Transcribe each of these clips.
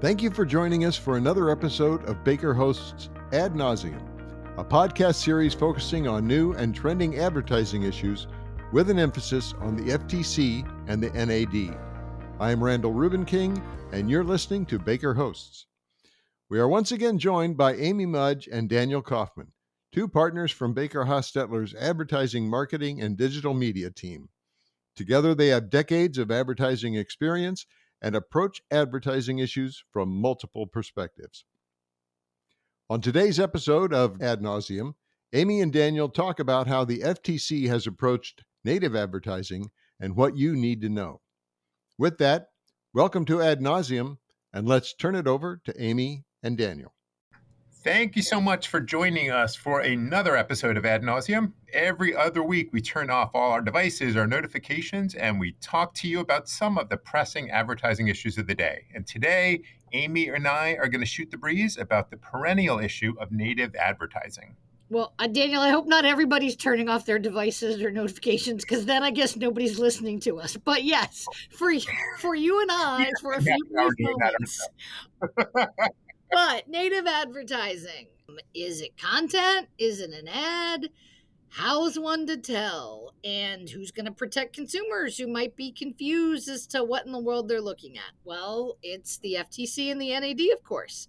Thank you for joining us for another episode of Baker Hosts AD Nauseam, a podcast series focusing on new and trending advertising issues with an emphasis on the FTC and the NAD. I am Randall Rubenking, and you're listening to Baker Hosts. We are once again joined by Amy Mudge and Daniel Kaufman, two partners from Baker Hostetler's advertising, marketing, and digital media team. Together, they have decades of advertising experience and approach advertising issues from multiple perspectives. On today's episode of Ad Nauseam, Amy and Daniel talk about how the FTC has approached native advertising and what you need to know. With that, welcome to Ad Nauseam, and let's turn it over to Amy and Daniel. Thank you so much for joining us for another episode of Ad Nauseam. Every other week, we turn off all our devices, our notifications, and we talk to you about some of the pressing advertising issues of the day. And today, Amy and I are going to shoot the breeze about the perennial issue of native advertising. Well, Daniel, I hope not everybody's turning off their devices or notifications, because then I guess nobody's listening to us. But yes, for you and I, for a few moments. But native advertising, is it content? Is it an ad? How's one to tell? And who's going to protect consumers who might be confused as to what in the world they're looking at? Well, it's the FTC and the NAD, of course.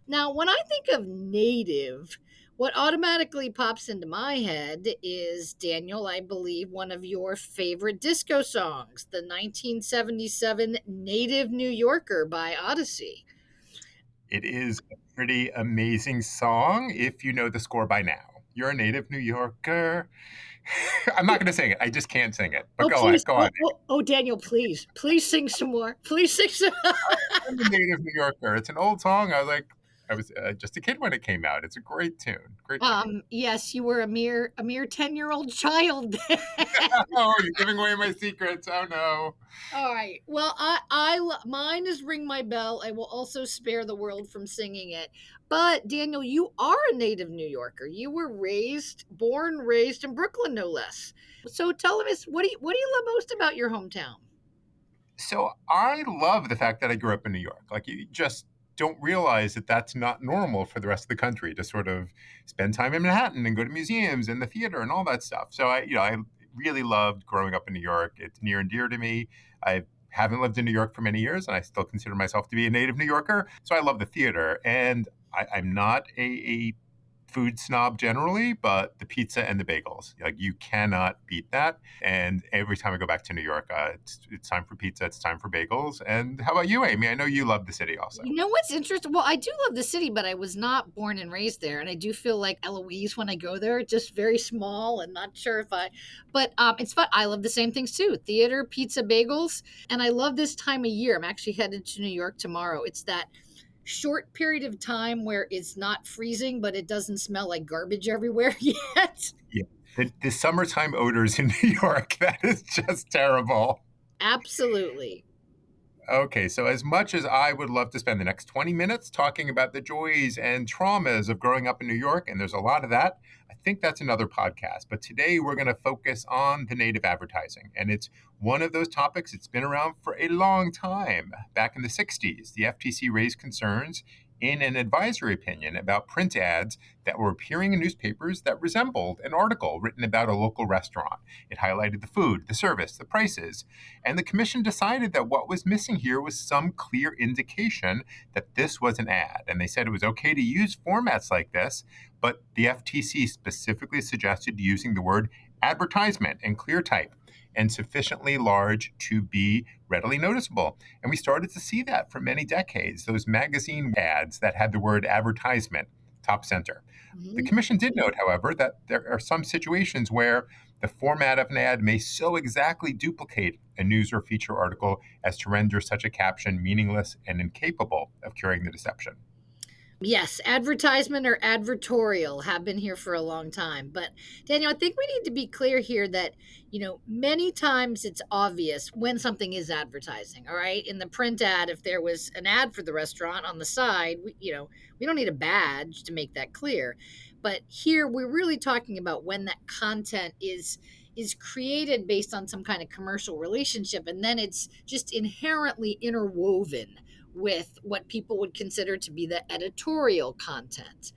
Now, when I think of native, what automatically pops into my head is, Daniel, I believe, one of your favorite disco songs, the 1977 Native New Yorker by Odyssey. It is a pretty amazing song if you know the score by now. You're a native New Yorker. I'm not going to sing it. I just can't sing it. But go on. Oh, Daniel, please sing some more. Please sing some. I'm a native New Yorker. It's an old song. I was just a kid when it came out. It's a great tune. Yes, you were a mere 10-year-old child. Oh, you're giving away my secrets. Oh no. All right. Well, mine is Ring My Bell. I will also spare the world from singing it. But Daniel, you are a native New Yorker. You were born, raised in Brooklyn, no less. So tell us, what do you love most about your hometown? So I love the fact that I grew up in New York. Like, you just don't realize that that's not normal for the rest of the country to sort of spend time in Manhattan and go to museums and the theater and all that stuff. So I really loved growing up in New York. It's near and dear to me. I haven't lived in New York for many years, and I still consider myself to be a native New Yorker. So I love the theater. And I'm not a food snob generally, but the pizza and the bagels, like, you cannot beat that. And every time I go back to New York, it's time for pizza, it's time for bagels. And how about you, Amy? I know you love the city also. You know what's interesting? Well, I do love the city, but I was not born and raised there. And I do feel like Eloise when I go there, just very small and not sure but it's fun. I love the same things too. Theater, pizza, bagels. And I love this time of year. I'm actually headed to New York tomorrow. It's that short period of time where it's not freezing, but it doesn't smell like garbage everywhere yet. Yeah, the summertime odors in New York, that is just terrible. Absolutely. Okay, so as much as I would love to spend the next 20 minutes talking about the joys and traumas of growing up in New York, and there's a lot of that, I think that's another podcast. But today we're going to focus on the native advertising. And it's one of those topics that's been around for a long time. Back in the 60s, the FTC raised concerns in an advisory opinion about print ads that were appearing in newspapers that resembled an article written about a local restaurant. It highlighted the food, the service, the prices. And the commission decided that what was missing here was some clear indication that this was an ad. And they said it was okay to use formats like this, but the FTC specifically suggested using the word advertisement in clear type and sufficiently large to be readily noticeable. And we started to see that for many decades, those magazine ads that had the word advertisement top center. Mm-hmm. The commission did note, however, that there are some situations where the format of an ad may so exactly duplicate a news or feature article as to render such a caption meaningless and incapable of curing the deception. Yes, advertisement or advertorial have been here for a long time. But Daniel, I think we need to be clear here that, many times it's obvious when something is advertising, all right? In the print ad, if there was an ad for the restaurant on the side, we don't need a badge to make that clear. But here we're really talking about when that content is created based on some kind of commercial relationship, and then it's just inherently interwoven with what people would consider to be the editorial content.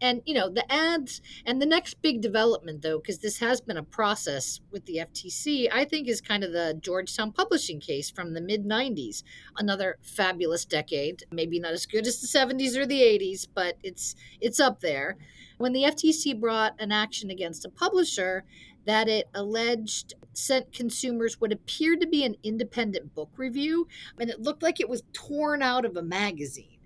And, the ads and the next big development, though, because this has been a process with the FTC, I think is kind of the Georgetown Publishing case from the mid 90s. Another fabulous decade, maybe not as good as the 70s or the 80s, but it's up there. When the FTC brought an action against a publisher that it alleged sent consumers what appeared to be an independent book review, and it looked like it was torn out of a magazine.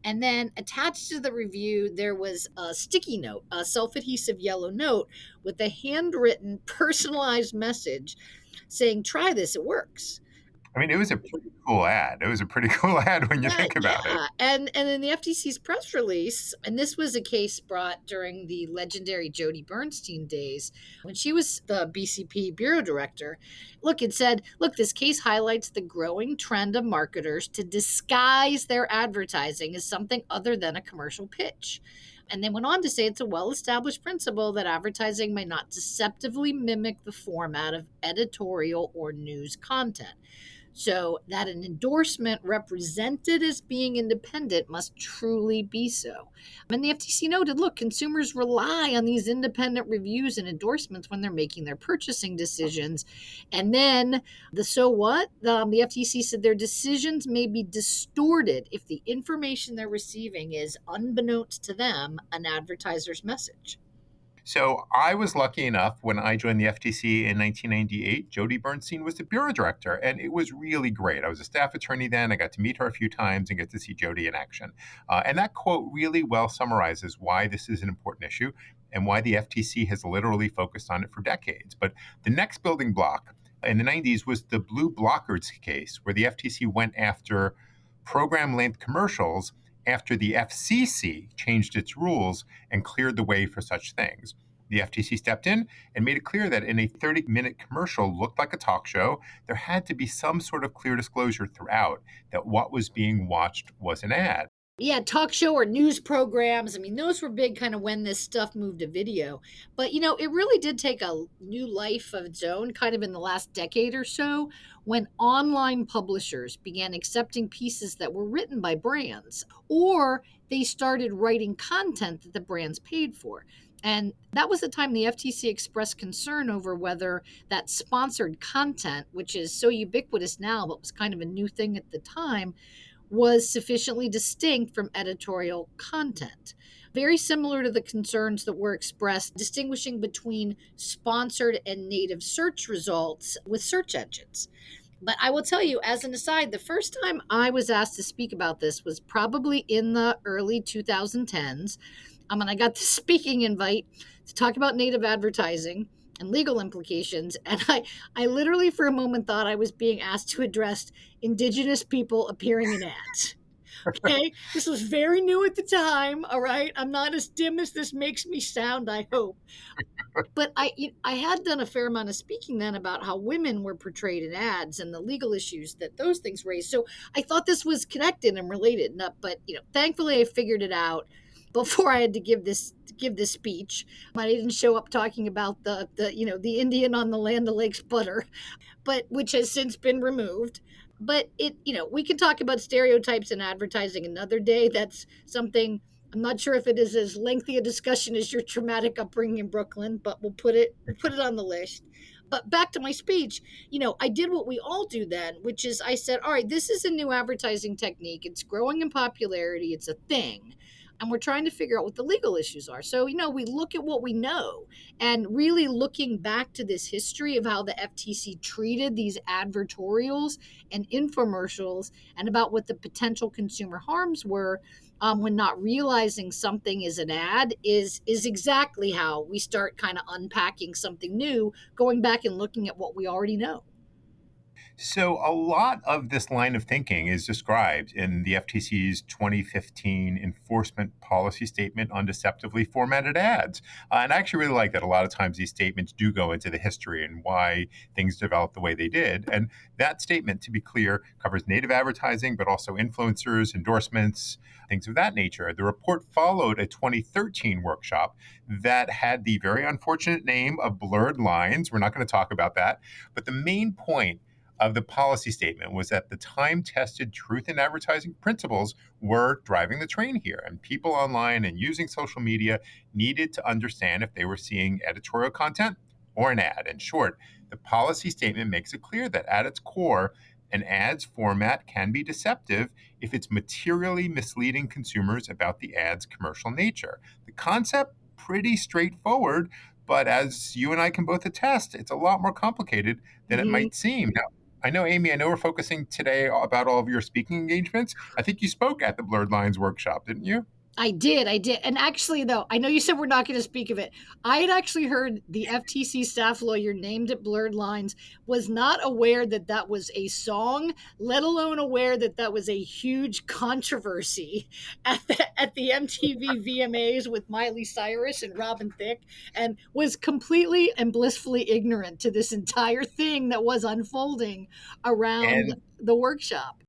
And then attached to the review, there was a sticky note, a self adhesive yellow note with a handwritten, personalized message saying, "Try this, it works." I mean, it was a pretty cool ad. It was a pretty cool ad when you think about it. And in the FTC's press release, and this was a case brought during the legendary Jody Bernstein days when she was the BCP bureau director. Look, it said, this case highlights the growing trend of marketers to disguise their advertising as something other than a commercial pitch. And they went on to say it's a well-established principle that advertising may not deceptively mimic the format of editorial or news content. So that an endorsement represented as being independent must truly be so. And the FTC noted, look, consumers rely on these independent reviews and endorsements when they're making their purchasing decisions. And then the so what? The FTC said their decisions may be distorted if the information they're receiving is, unbeknownst to them, an advertiser's message. So I was lucky enough when I joined the FTC in 1998. Jody Bernstein was the bureau director, and it was really great. I was a staff attorney then. I got to meet her a few times and get to see Jody in action. And that quote really well summarizes why this is an important issue and why the FTC has literally focused on it for decades. But the next building block in the 90s was the Blue Blockers case, where the FTC went after program length commercials after the FCC changed its rules and cleared the way for such things. The FTC stepped in and made it clear that in a 30-minute commercial looked like a talk show, there had to be some sort of clear disclosure throughout that what was being watched was an ad. Yeah, talk show or news programs. I mean, those were big kind of when this stuff moved to video. But, it really did take a new life of its own kind of in the last decade or so when online publishers began accepting pieces that were written by brands, or they started writing content that the brands paid for. And that was the time the FTC expressed concern over whether that sponsored content, which is so ubiquitous now, but was kind of a new thing at the time, was sufficiently distinct from editorial content. Very similar to the concerns that were expressed distinguishing between sponsored and native search results with search engines. But I will tell you, as an aside, the first time I was asked to speak about this was probably in the early 2010s. And I got the speaking invite to talk about native advertising and legal implications. And I literally for a moment thought I was being asked to address Indigenous people appearing in ads. Okay, this was very new at the time. All right, I'm not as dim as this makes me sound, I hope. But I had done a fair amount of speaking then about how women were portrayed in ads and the legal issues that those things raised. So I thought this was connected and related. But thankfully I figured it out before I had to give this speech. I didn't show up talking about the Indian on the Land O'Lakes butter, but which has since been removed. But we can talk about stereotypes in advertising another day. That's something I'm not sure if it is as lengthy a discussion as your traumatic upbringing in Brooklyn, but we'll put it on the list. But back to my speech, I did what we all do then, which is I said, all right, this is a new advertising technique. It's growing in popularity. It's a thing. And we're trying to figure out what the legal issues are. So, we look at what we know and really looking back to this history of how the FTC treated these advertorials and infomercials and about what the potential consumer harms were when not realizing something is an ad is exactly how we start kind of unpacking something new, going back and looking at what we already know. So a lot of this line of thinking is described in the FTC's 2015 enforcement policy statement on deceptively formatted ads. And I actually really like that. A lot of times these statements do go into the history and why things developed the way they did. And that statement, to be clear, covers native advertising, but also influencers, endorsements, things of that nature. The report followed a 2013 workshop that had the very unfortunate name of blurred lines. We're not going to talk about that. But the main point of the policy statement was that the time-tested truth in advertising principles were driving the train here, and people online and using social media needed to understand if they were seeing editorial content or an ad. In short, the policy statement makes it clear that at its core, an ad's format can be deceptive if it's materially misleading consumers about the ad's commercial nature. The concept, pretty straightforward, but as you and I can both attest, it's a lot more complicated than it Mhm. might seem. Now, I know, Amy, I know we're focusing today about all of your speaking engagements. I think you spoke at the Blurred Lines workshop, didn't you? I did, I did. And actually, though, I know you said we're not going to speak of it. I had actually heard the FTC staff lawyer named at Blurred Lines was not aware that that was a song, let alone aware that that was a huge controversy at the MTV VMAs with Miley Cyrus and Robin Thicke, and was completely and blissfully ignorant to this entire thing that was unfolding around And the workshop.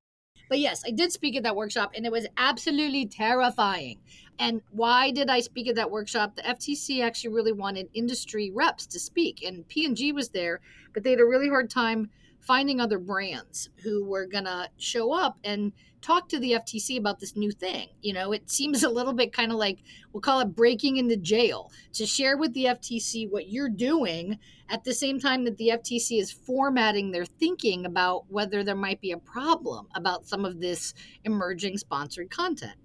But yes, I did speak at that workshop and it was absolutely terrifying. And why did I speak at that workshop? The FTC actually really wanted industry reps to speak, and P&G was there, but they had a really hard time finding other brands who were going to show up and talk to the FTC about this new thing. It seems a little bit kind of like, we'll call it breaking into jail, to share with the FTC what you're doing at the same time that the FTC is formatting their thinking about whether there might be a problem about some of this emerging sponsored content.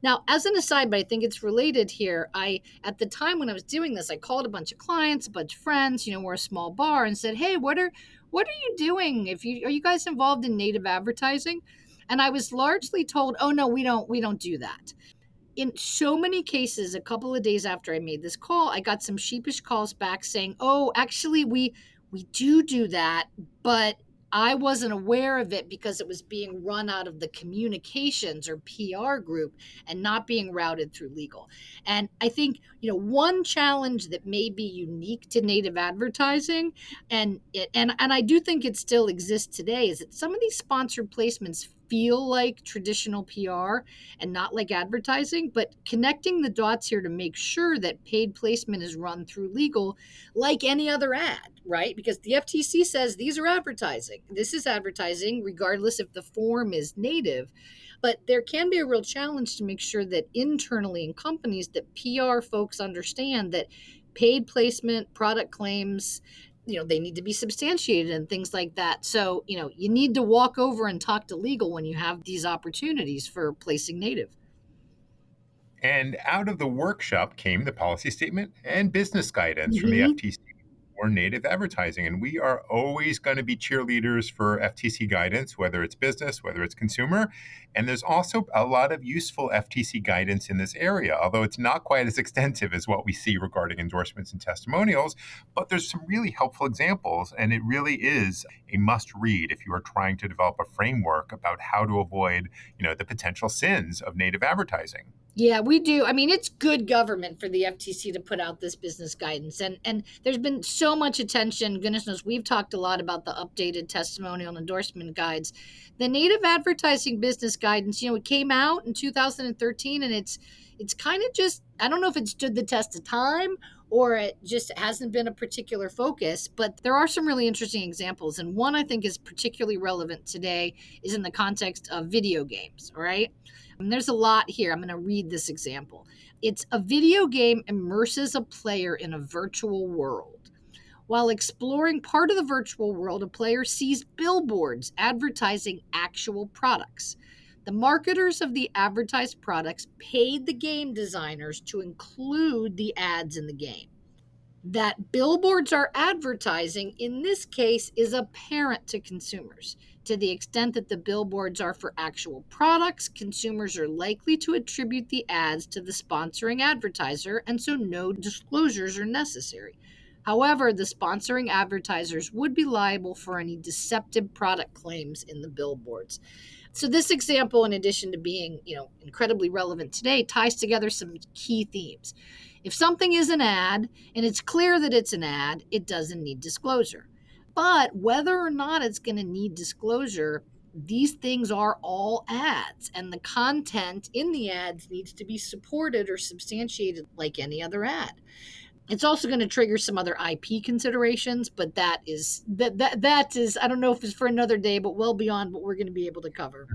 Now, as an aside, but I think it's related here, at the time when I was doing this, I called a bunch of clients, a bunch of friends, we're a small bar, and said, "Hey, what are you doing? Are you guys involved in native advertising?" And I was largely told, "Oh no, we don't do that." In so many cases, a couple of days after I made this call, I got some sheepish calls back saying, "Oh, actually, we do that, but I wasn't aware of it because it was being run out of the communications or PR group and not being routed through legal." And I think, one challenge that may be unique to native advertising, and I do think it still exists today, is that some of these sponsored placements feel like traditional PR and not like advertising, but connecting the dots here to make sure that paid placement is run through legal like any other ad, right? Because the FTC says these are advertising. This is advertising, regardless if the form is native. But there can be a real challenge to make sure that internally in companies that PR folks understand that paid placement, product claims, they need to be substantiated and things like that. So, you need to walk over and talk to legal when you have these opportunities for placing native. and out of the workshop came the policy statement and business guidance from the Mm-hmm. FTC or native advertising. And we are always going to be cheerleaders for FTC guidance, whether it's business, whether it's consumer. And there's also a lot of useful FTC guidance in this area, although it's not quite as extensive as what we see regarding endorsements and testimonials. But there's some really helpful examples, and it really is a must read if you are trying to develop a framework about how to avoid, the potential sins of native advertising. Yeah, we do. I mean, it's good government for the FTC to put out this business guidance. And there's been so much attention. Goodness knows, we've talked a lot about the updated testimonial and endorsement guides. The native advertising business guidance, it came out in 2013, and it's kind of just, I don't know if it stood the test of time or it just hasn't been a particular focus, but there are some really interesting examples. And one I think is particularly relevant today is in the context of video games, all right? And there's a lot here. I'm going to read this example. It's a video game immerses a player in a virtual world. While exploring part of the virtual world, a player sees billboards advertising actual products. The marketers of the advertised products paid the game designers to include the ads in the game. That billboards are advertising in this case is apparent to consumers. To the extent that the billboards are for actual products, consumers are likely to attribute the ads to the sponsoring advertiser, and so no disclosures are necessary. However, the sponsoring advertisers would be liable for any deceptive product claims in the billboards. So this example, in addition to being, incredibly relevant today, ties together some key themes. If something is an ad and it's clear that it's an ad, it doesn't need disclosure. But whether or not it's going to need disclosure, these things are all ads, and the content in the ads needs to be supported or substantiated like any other ad. It's also going to trigger some other IP considerations, but that is I don't know if it's for another day, but well beyond what we're going to be able to cover.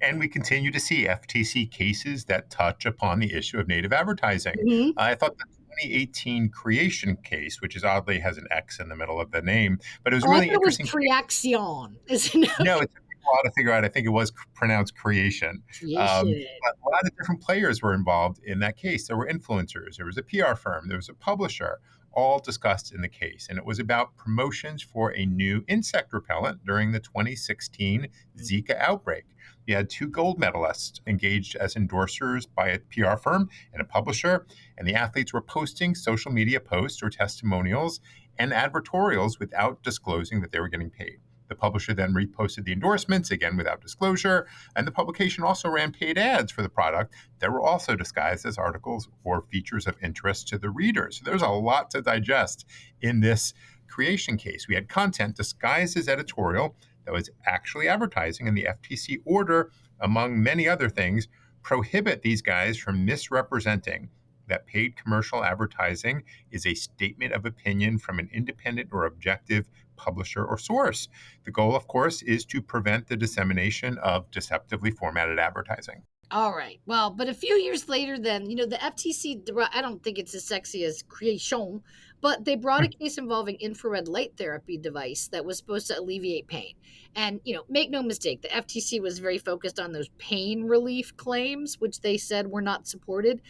And we continue to see FTC cases that touch upon the issue of native advertising. Mm-hmm. I thought the 2018 creation case, which is oddly has an X in the middle of the name, but it was a Oh, I really thought it was interesting. creation, isn't it? No, it took me a while to figure out. I think it was pronounced creation. Creation. But a lot of different players were involved in that case. There were influencers, there was a PR firm, there was a publisher, all discussed in the case. And it was about promotions for a new insect repellent during the 2016 Zika outbreak. You had two gold medalists engaged as endorsers by a PR firm and a publisher, and the athletes were posting social media posts or testimonials and advertorials without disclosing that they were getting paid. The publisher then reposted the endorsements, again without disclosure, and the publication also ran paid ads for the product that were also disguised as articles or features of interest to the readers. So there's a lot to digest in this creation case. We had content disguised as editorial that was actually advertising, and the FTC order, among many other things, prohibit these guys from misrepresenting that paid commercial advertising is a statement of opinion from an independent or objective publisher or source. The goal, of course, is to prevent the dissemination of deceptively formatted advertising. All right. Well, but a few years later, then, the FTC, I don't think it's as sexy as creation, but they brought a case involving infrared light therapy device that was supposed to alleviate pain. And, make no mistake, the FTC was very focused on those pain relief claims, which they said were not supported.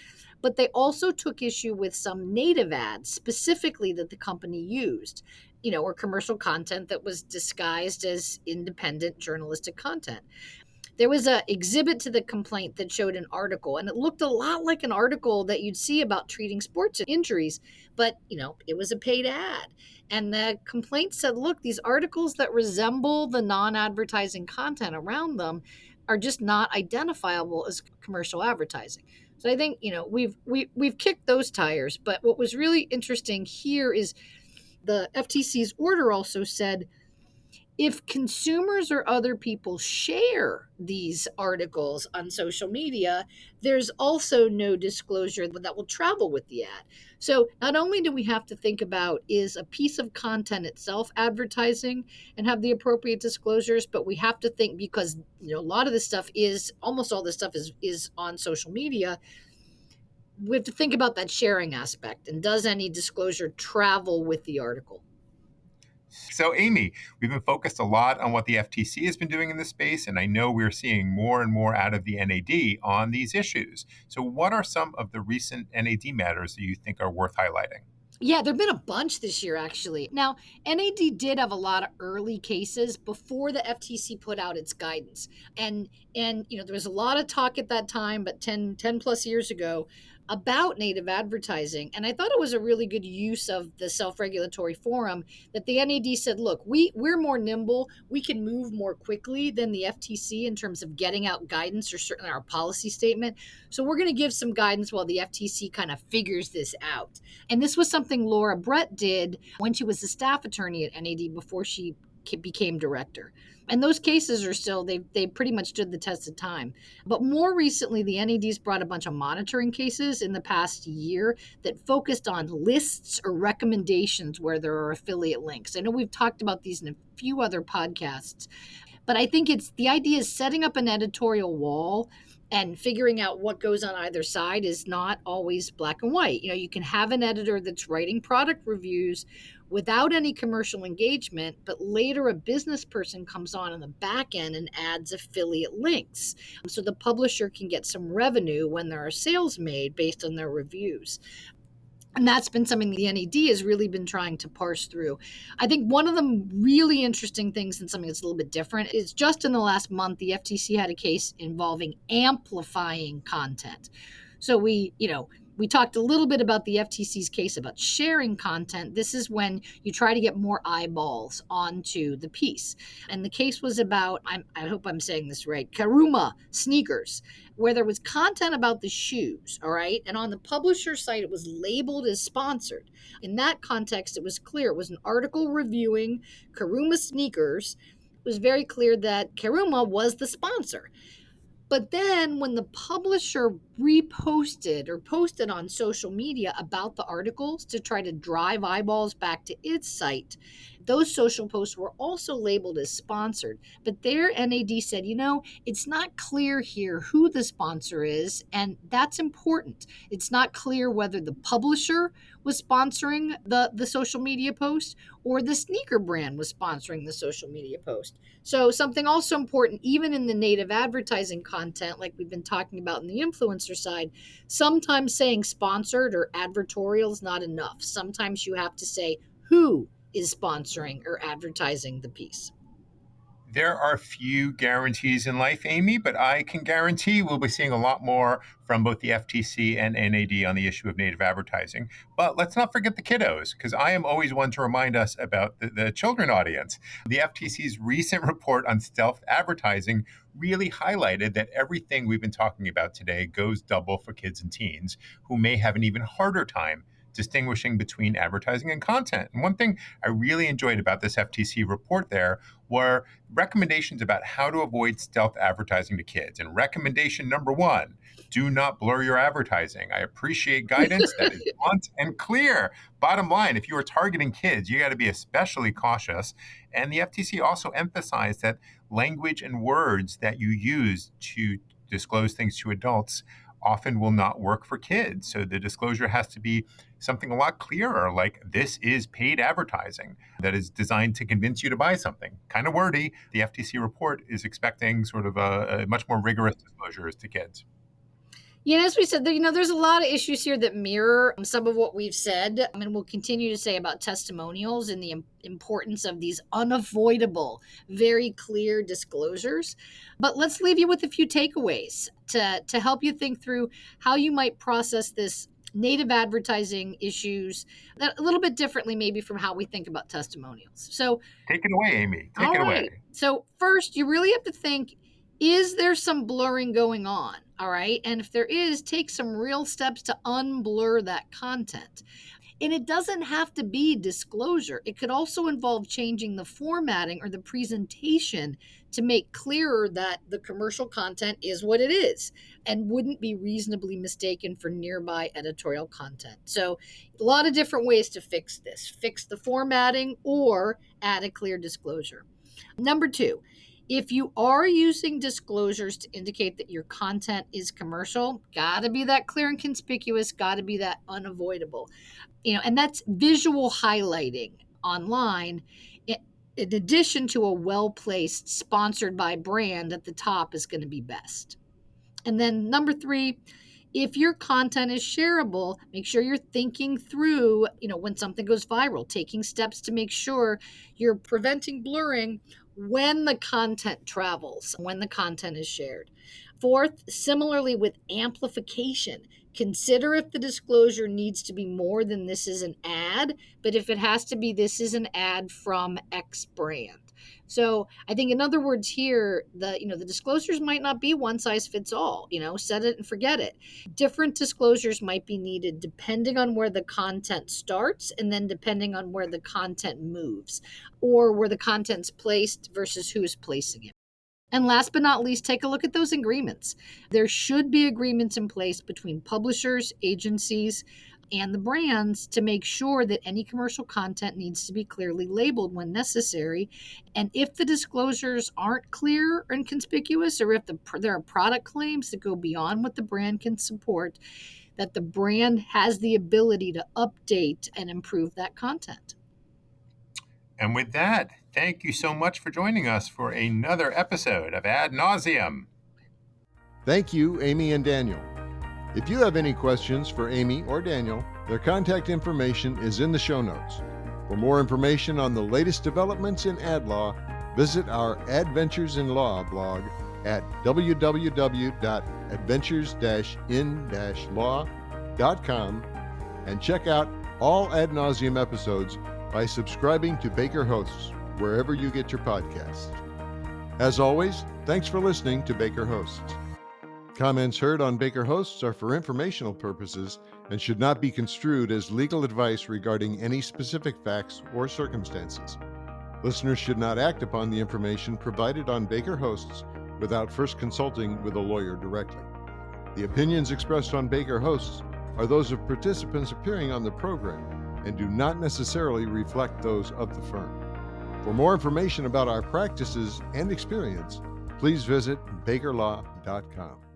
But they also took issue with some native ads specifically that the company used, or commercial content that was disguised as independent journalistic content. There was an exhibit to the complaint that showed an article, and it looked a lot like an article that you'd see about treating sports injuries, but it was a paid ad. And the complaint said, look, these articles that resemble the non-advertising content around them are just not identifiable as commercial advertising. So I think we've kicked those tires, but what was really interesting here is the FTC's order also said if consumers or other people share these articles on social media, there's also no disclosure that will travel with the ad. So not only do we have to think about is a piece of content itself advertising and have the appropriate disclosures, but we have to think because a lot of this stuff is almost all this stuff is on social media. We have to think about that sharing aspect and does any disclosure travel with the article? So, Amy, we've been focused a lot on what the FTC has been doing in this space, and I know we're seeing more and more out of the NAD on these issues. So, what are some of the recent NAD matters that you think are worth highlighting? Yeah, there've been a bunch this year, actually. Now, NAD did have a lot of early cases before the FTC put out its guidance. And there was a lot of talk at that time, but 10 plus years ago, about native advertising. And I thought it was a really good use of the self-regulatory forum that the NAD said, look, we're more nimble. We can move more quickly than the FTC in terms of getting out guidance or certainly our policy statement. So we're going to give some guidance while the FTC kind of figures this out. And this was something Laura Brett did when she was a staff attorney at NAD before she became director. And those cases are still, they pretty much stood the test of time. But more recently, the NAD's brought a bunch of monitoring cases in the past year that focused on lists or recommendations where there are affiliate links. I know we've talked about these in a few other podcasts, but I think the idea is setting up an editorial wall and figuring out what goes on either side is not always black and white. You can have an editor that's writing product reviews without any commercial engagement, but later a business person comes on the back end and adds affiliate links. So the publisher can get some revenue when there are sales made based on their reviews. And that's been something the NAD has really been trying to parse through. I think one of the really interesting things and something that's a little bit different is just in the last month, the FTC had a case involving amplifying content. So we talked a little bit about the FTC's case about sharing content. This is when you try to get more eyeballs onto the piece. And the case was about, I hope I'm saying this right, Karuma sneakers, where there was content about the shoes, all right? And on the publisher site, it was labeled as sponsored. In that context, it was clear. It was an article reviewing Karuma sneakers. It was very clear that Karuma was the sponsor. But then when the publisher reposted or posted on social media about the articles to try to drive eyeballs back to its site, those social posts were also labeled as sponsored. But their NAD said, it's not clear here who the sponsor is, and that's important. It's not clear whether the publisher was sponsoring the social media post or the sneaker brand was sponsoring the social media post. So something also important, even in the native advertising content, like we've been talking about in the influencer side, sometimes saying sponsored or advertorial is not enough. Sometimes you have to say who is sponsoring or advertising the piece. There are few guarantees in life, Amy, but I can guarantee we'll be seeing a lot more from both the FTC and NAD on the issue of native advertising. But let's not forget the kiddos, because I am always one to remind us about the children audience. The FTC's recent report on stealth advertising really highlighted that everything we've been talking about today goes double for kids and teens who may have an even harder time distinguishing between advertising and content. And one thing I really enjoyed about this FTC report there were recommendations about how to avoid stealth advertising to kids. And recommendation number 1, do not blur your advertising. I appreciate guidance that is blunt and clear. Bottom line, if you are targeting kids, you got to be especially cautious. And the FTC also emphasized that language and words that you use to disclose things to adults often will not work for kids. So the disclosure has to be something a lot clearer, like this is paid advertising that is designed to convince you to buy something. Kind of wordy. The FTC report is expecting sort of a much more rigorous disclosures to kids. As we said, there's a lot of issues here that mirror some of what we've said. And we'll continue to say about testimonials and the importance of these unavoidable, very clear disclosures. But let's leave you with a few takeaways to help you think through how you might process this native advertising issues a little bit differently, maybe from how we think about testimonials. So take it away, Amy. Take it away. So first, you really have to think, is there some blurring going on? All right. And if there is, take some real steps to unblur that content. And it doesn't have to be disclosure. It could also involve changing the formatting or the presentation to make clearer that the commercial content is what it is and wouldn't be reasonably mistaken for nearby editorial content. So a lot of different ways to fix this. Fix the formatting or add a clear disclosure. Number 2, if you are using disclosures to indicate that your content is commercial, gotta be that clear and conspicuous, gotta be that unavoidable. And that's visual highlighting online, in addition to a well-placed sponsored by brand at the top is going to be best. And then number 3, if your content is shareable, make sure you're thinking through, when something goes viral, taking steps to make sure you're preventing blurring when the content travels, when the content is shared. 4th, similarly with amplification, consider if the disclosure needs to be more than this is an ad, but if it has to be, this is an ad from X brand. So I think in other words here, the disclosures might not be one size fits all, set it and forget it. Different disclosures might be needed depending on where the content starts and then depending on where the content moves or where the content's placed versus who's placing it. And last but not least, take a look at those agreements. There should be agreements in place between publishers, agencies, and the brands to make sure that any commercial content needs to be clearly labeled when necessary. And if the disclosures aren't clear and conspicuous, or if there are product claims that go beyond what the brand can support, that the brand has the ability to update and improve that content. And with that, thank you so much for joining us for another episode of Ad Nauseam. Thank you, Amy and Daniel. If you have any questions for Amy or Daniel, their contact information is in the show notes. For more information on the latest developments in ad law, visit our Adventures in Law blog at www.adventures-in-law.com and check out all Ad Nauseam episodes by subscribing to Baker Hosts wherever you get your podcasts. As always, thanks for listening to Baker Hosts. Comments heard on Baker Hosts are for informational purposes and should not be construed as legal advice regarding any specific facts or circumstances. Listeners should not act upon the information provided on Baker Hosts without first consulting with a lawyer directly. The opinions expressed on Baker Hosts are those of participants appearing on the program and do not necessarily reflect those of the firm. For more information about our practices and experience, please visit bakerlaw.com.